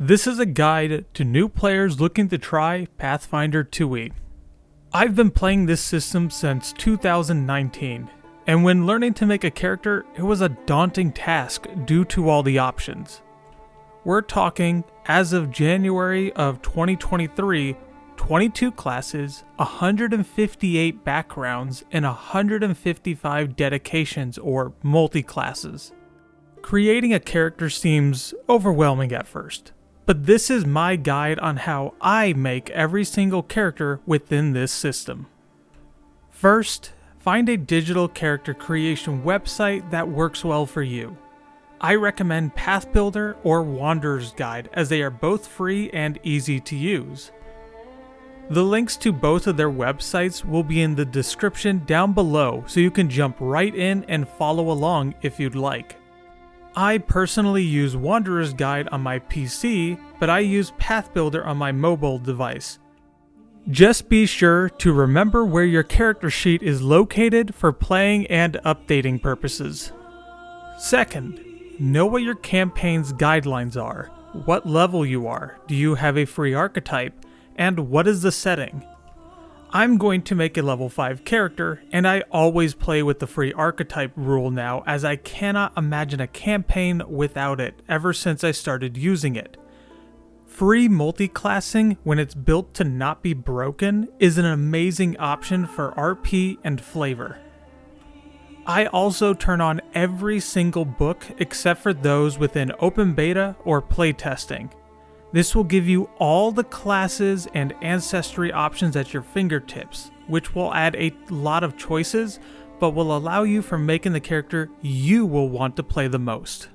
This is a guide to new players looking to try Pathfinder2e. I've been playing this system since 2019, and when learning to make a character, it was a daunting task due to all the options. We're talking, as of January of 2023, 22 classes, 158 backgrounds, and 155 dedications or multi-classes. Creating a character seems overwhelming at first, but this is my guide on how I make every single character within this system. First, find a digital character creation website that works well for you. I recommend Pathbuilder or Wanderer's Guide as they are both free and easy to use. The links to both of their websites will be in the description down below so you can jump right in and follow along if you'd like. I personally use Wanderer's Guide on my PC, but I use Pathbuilder on my mobile device. Just be sure to remember where your character sheet is located for playing and updating purposes. Second, know what your campaign's guidelines are, what level you are, do you have a free archetype, and what is the setting. I'm going to make a level 5 character, and I always play with the free archetype rule now as I cannot imagine a campaign without it ever since I started using it. Free multi-classing, when it's built to not be broken, is an amazing option for RP and flavor. I also turn on every single book except for those within open beta or playtesting. This will give you all the classes and ancestry options at your fingertips, which will add a lot of choices, but will allow you from making the character you will want to play the most.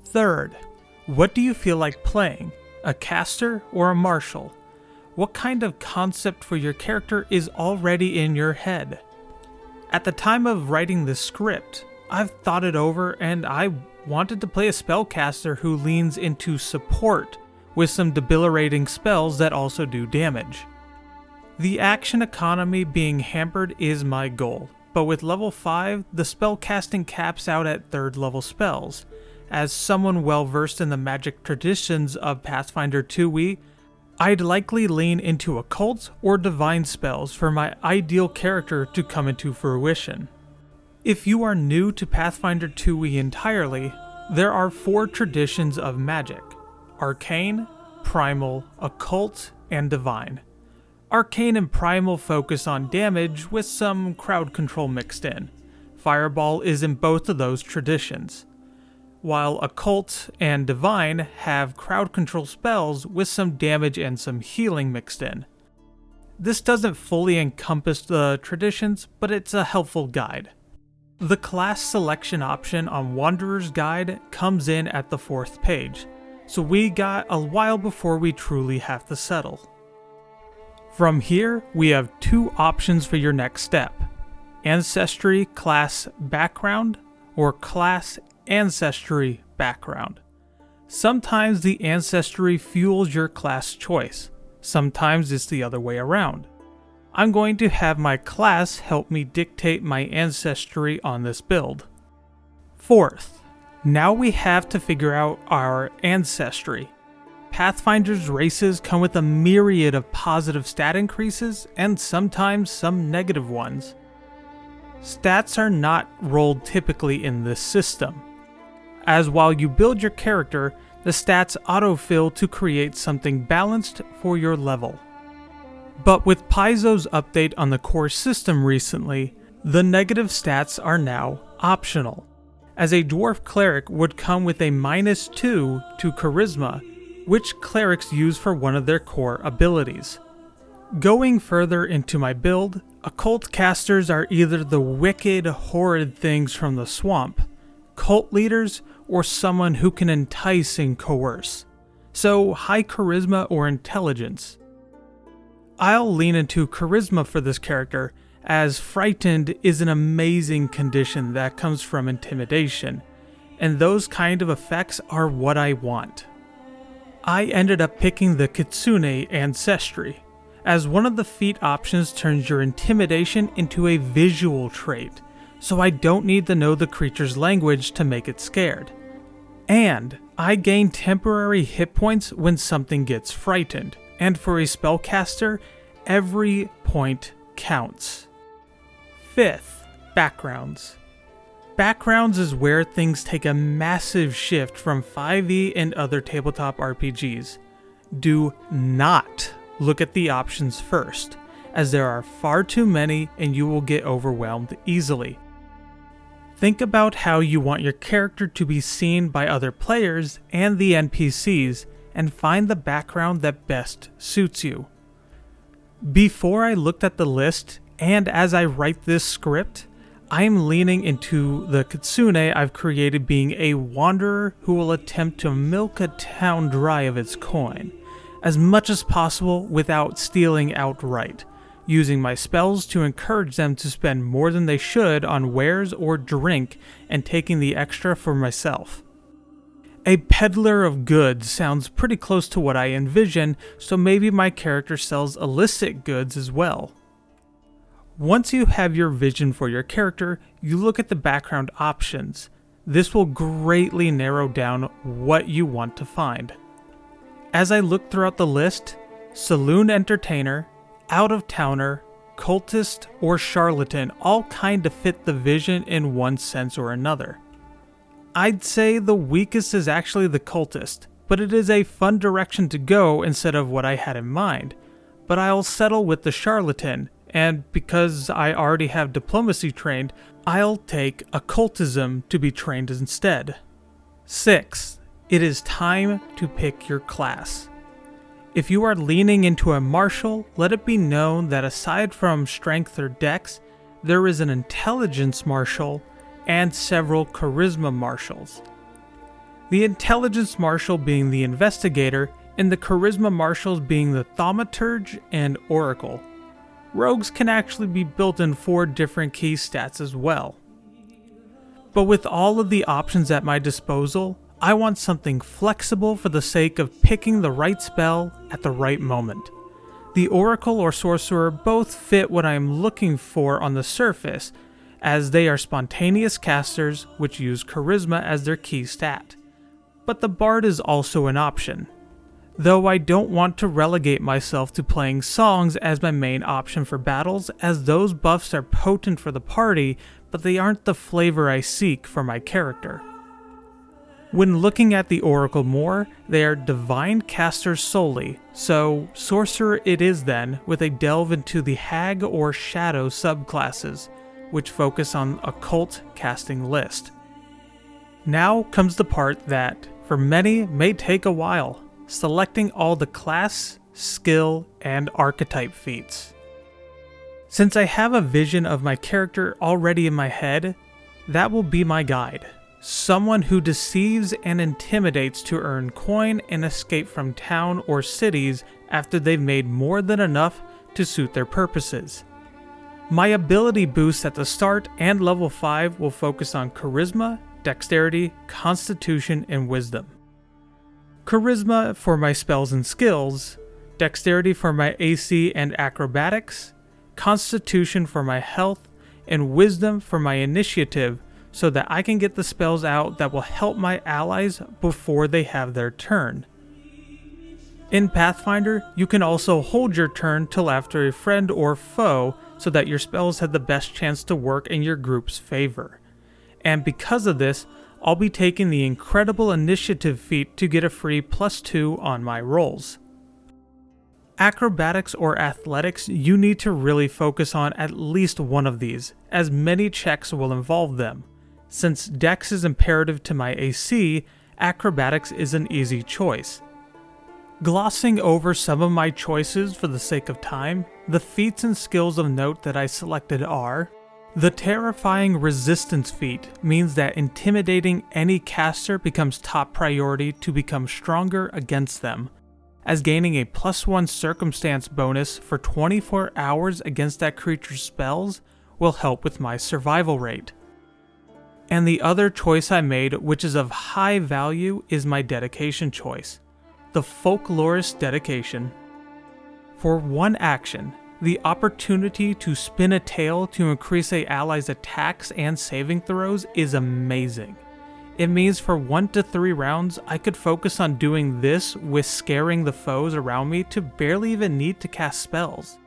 Third, what do you feel like playing? A caster or a martial? What kind of concept for your character is already in your head? At the time of writing this script, I've thought it over and I wanted to play a spellcaster who leans into support with some debilitating spells that also do damage. The action economy being hampered is my goal, but with level 5, the spellcasting caps out at 3rd level spells. As someone well versed in the magic traditions of Pathfinder2e, I'd likely lean into occult or divine spells for my ideal character to come into fruition. If you are new to Pathfinder2e entirely, there are 4 traditions of magic: Arcane, Primal, Occult, and Divine. Arcane and Primal focus on damage with some crowd control mixed in. Fireball is in both of those traditions, while Occult and Divine have crowd control spells with some damage and some healing mixed in. This doesn't fully encompass the traditions, but it's a helpful guide. The class selection option on Wanderer's Guide comes in at the 4th page, so we got a while before we truly have to settle. From here, we have 2 options for your next step: Ancestry class background or class Ancestry background. Sometimes the Ancestry fuels your class choice, sometimes it's the other way around. I'm going to have my class help me dictate my Ancestry on this build. Fourth, now we have to figure out our Ancestry. Pathfinder's races come with a myriad of positive stat increases and sometimes some negative ones. Stats are not rolled typically in this system, as while you build your character, the stats autofill to create something balanced for your level. But with Paizo's update on the core system recently, the negative stats are now optional, as a dwarf cleric would come with a -2 to charisma, which clerics use for one of their core abilities. Going further into my build, occult casters are either the wicked, horrid things from the swamp, cult leaders, or someone who can entice and coerce, so high charisma or intelligence. I'll lean into charisma for this character, as frightened is an amazing condition that comes from intimidation, and those kind of effects are what I want. I ended up picking the Kitsune Ancestry, as one of the feat options turns your intimidation into a visual trait, so I don't need to know the creature's language to make it scared. And I gain temporary hit points when something gets frightened, and for a spellcaster, every point counts. 5th, backgrounds. Backgrounds is where things take a massive shift from 5e and other tabletop RPGs. Do not look at the options first, as there are far too many and you will get overwhelmed easily. Think about how you want your character to be seen by other players and the NPCs, and find the background that best suits you. Before I looked at the list, and as I write this script, I am leaning into the kitsune I've created being a wanderer who will attempt to milk a town dry of its coin, as much as possible without stealing outright, using my spells to encourage them to spend more than they should on wares or drink and taking the extra for myself. A peddler of goods sounds pretty close to what I envision, so maybe my character sells illicit goods as well. Once you have your vision for your character, you look at the background options. This will greatly narrow down what you want to find. As I look throughout the list, saloon entertainer, out-of-towner, cultist, or charlatan all kind of fit the vision in one sense or another. I'd say the weakest is actually the cultist, but it is a fun direction to go instead of what I had in mind. But I'll settle with the charlatan, and because I already have diplomacy trained, I'll take occultism to be trained instead. 6th, it is time to pick your class. If you are leaning into a martial, let it be known that aside from strength or dex, there is an intelligence martial and several charisma martials. The intelligence martial being the investigator, and the charisma martials being the thaumaturge and oracle. Rogues can actually be built in 4 different key stats as well. But with all of the options at my disposal, I want something flexible for the sake of picking the right spell at the right moment. The oracle or sorcerer both fit what I am looking for on the surface, as they are spontaneous casters which use charisma as their key stat. But the bard is also an option. Though I don't want to relegate myself to playing songs as my main option for battles, as those buffs are potent for the party, but they aren't the flavor I seek for my character. When looking at the oracle more, they are divine casters solely, so sorcerer it is then, with a delve into the hag or shadow subclasses, which focus on occult casting list. Now comes the part that, for many, may take a while. Selecting all the class, skill, and archetype feats. Since I have a vision of my character already in my head, that will be my guide. Someone who deceives and intimidates to earn coin and escape from town or cities after they've made more than enough to suit their purposes. My ability boosts at the start and level 5 will focus on charisma, dexterity, constitution, and wisdom. Charisma for my spells and skills, dexterity for my AC and acrobatics, constitution for my health, and wisdom for my initiative, so that I can get the spells out that will help my allies before they have their turn. In Pathfinder, you can also hold your turn till after a friend or foe, so that your spells have the best chance to work in your group's favor. And because of this, I'll be taking the incredible initiative feat to get a free +2 on my rolls. Acrobatics or athletics, you need to really focus on at least one of these, as many checks will involve them. Since dex is imperative to my AC, acrobatics is an easy choice. Glossing over some of my choices for the sake of time, the feats and skills of note that I selected are: the terrifying resistance feat means that intimidating any caster becomes top priority to become stronger against them, as gaining a +1 circumstance bonus for 24 hours against that creature's spells will help with my survival rate. And the other choice I made, which is of high value, is my dedication choice, the folklorist dedication. For one action, the opportunity to spin a tale to increase an ally's attacks and saving throws is amazing. it means for 1 to 3 rounds I could focus on doing this with scaring the foes around me to barely even need to cast spells.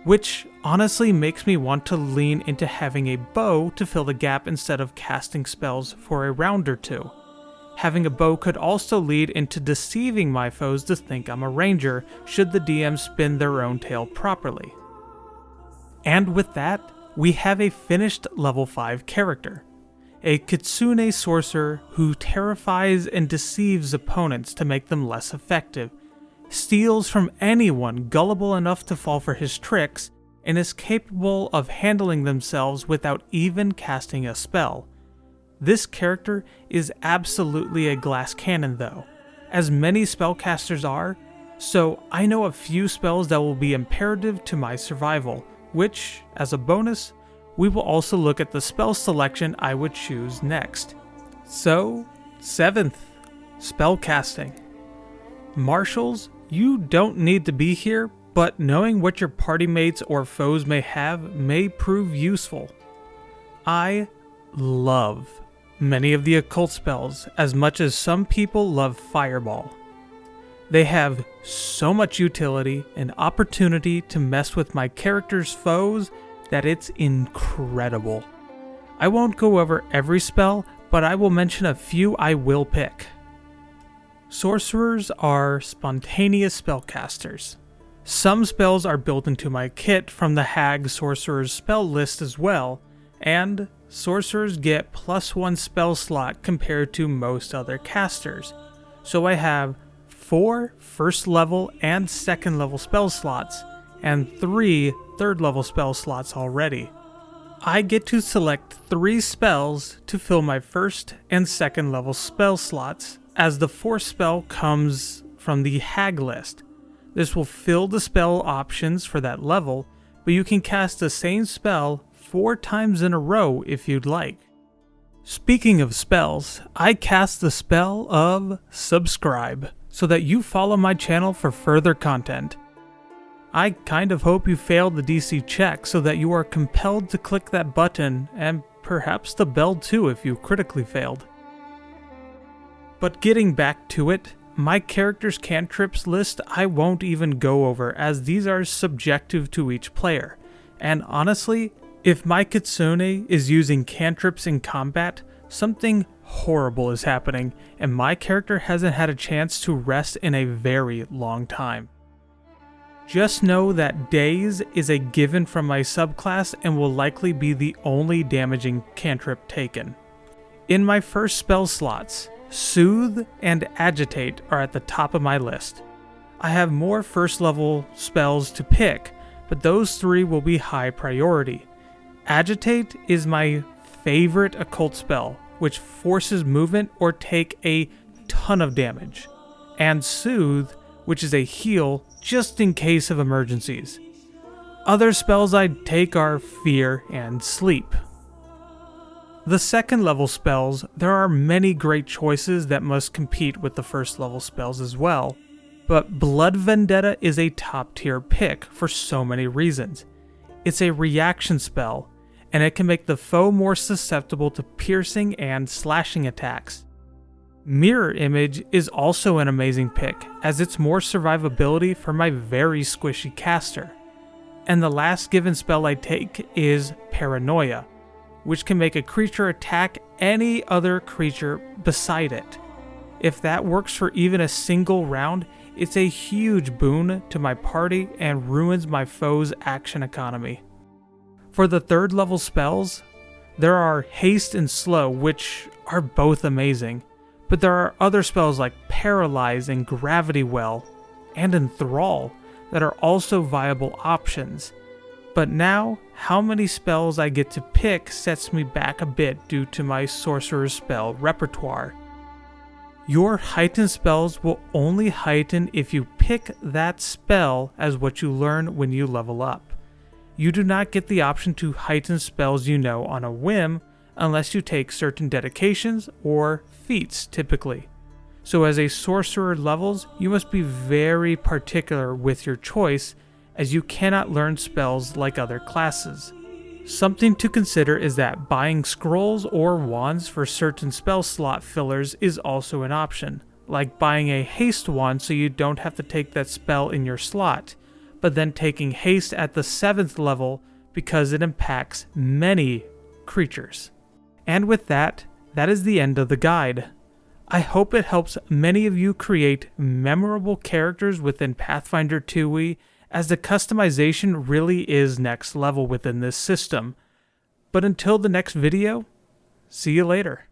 Which honestly makes me want to lean into having a bow to fill the gap instead of casting spells for a round or two. Having a bow could also lead into deceiving my foes to think I'm a ranger should the DM spin their own tale properly. And with that, we have a finished level 5 character. A kitsune sorcerer who terrifies and deceives opponents to make them less effective, steals from anyone gullible enough to fall for his tricks, and is capable of handling themselves without even casting a spell. This character is absolutely a glass cannon though, as many spellcasters are, so I know a few spells that will be imperative to my survival, which, as a bonus, we will also look at the spell selection I would choose next. So, 7th, Spellcasting. Marshals, you don't need to be here, but knowing what your party mates or foes may have may prove useful. I love many of the occult spells as much as some people love Fireball. They have so much utility and opportunity to mess with my character's foes that it's incredible. I won't go over every spell, but I will mention a few I will pick. Sorcerers are spontaneous spellcasters. Some spells are built into my kit from the Hag Sorcerer's spell list as well, and sorcerers get +1 spell slot compared to most other casters. So I have 4 first level and second level spell slots, and 3 third level spell slots already. I get to select 3 spells to fill my first and second level spell slots, as the 4th spell comes from the Hag list. This will fill the spell options for that level, but you can cast the same spell 4 times in a row if you'd like. Speaking of spells, I cast the spell of subscribe so that you follow my channel for further content. I kind of hope you failed the DC check so that you are compelled to click that button, and perhaps the bell too if you critically failed. But getting back to it, my character's cantrips list I won't even go over, as these are subjective to each player, and honestly, if my kitsune is using cantrips in combat, something horrible is happening, and my character hasn't had a chance to rest in a very long time. Just know that Daze is a given from my subclass and will likely be the only damaging cantrip taken. In my first spell slots, Soothe and Agitate are at the top of my list. I have more first level spells to pick, but those 3 will be high priority. Agitate is my favorite occult spell, which forces movement or take a ton of damage, and Soothe, which is a heal just in case of emergencies. Other spells I'd take are Fear and Sleep. The second level spells, there are many great choices that must compete with the first level spells as well, but Blood Vendetta is a top tier pick for so many reasons. It's a reaction spell, and it can make the foe more susceptible to piercing and slashing attacks. Mirror Image is also an amazing pick, as it's more survivability for my very squishy caster. And the last given spell I take is Paranoia, which can make a creature attack any other creature beside it. If that works for even a single round, it's a huge boon to my party and ruins my foe's action economy. For the third level spells, there are Haste and Slow, which are both amazing, but there are other spells like Paralyze and Gravity Well, and Enthrall that are also viable options. But now, how many spells I get to pick sets me back a bit due to my sorcerer's spell repertoire. Your heightened spells will only heighten if you pick that spell as what you learn when you level up. You do not get the option to heighten spells you know on a whim unless you take certain dedications or feats typically. So as a sorcerer levels, you must be very particular with your choice, as you cannot learn spells like other classes. Something to consider is that buying scrolls or wands for certain spell slot fillers is also an option, like buying a haste wand so you don't have to take that spell in your slot, but then taking haste at the 7th level because it impacts many creatures. And with that is the end of the guide. I hope it helps many of you create memorable characters within Pathfinder 2e, as the customization really is next level within this system. But until the next video, see you later.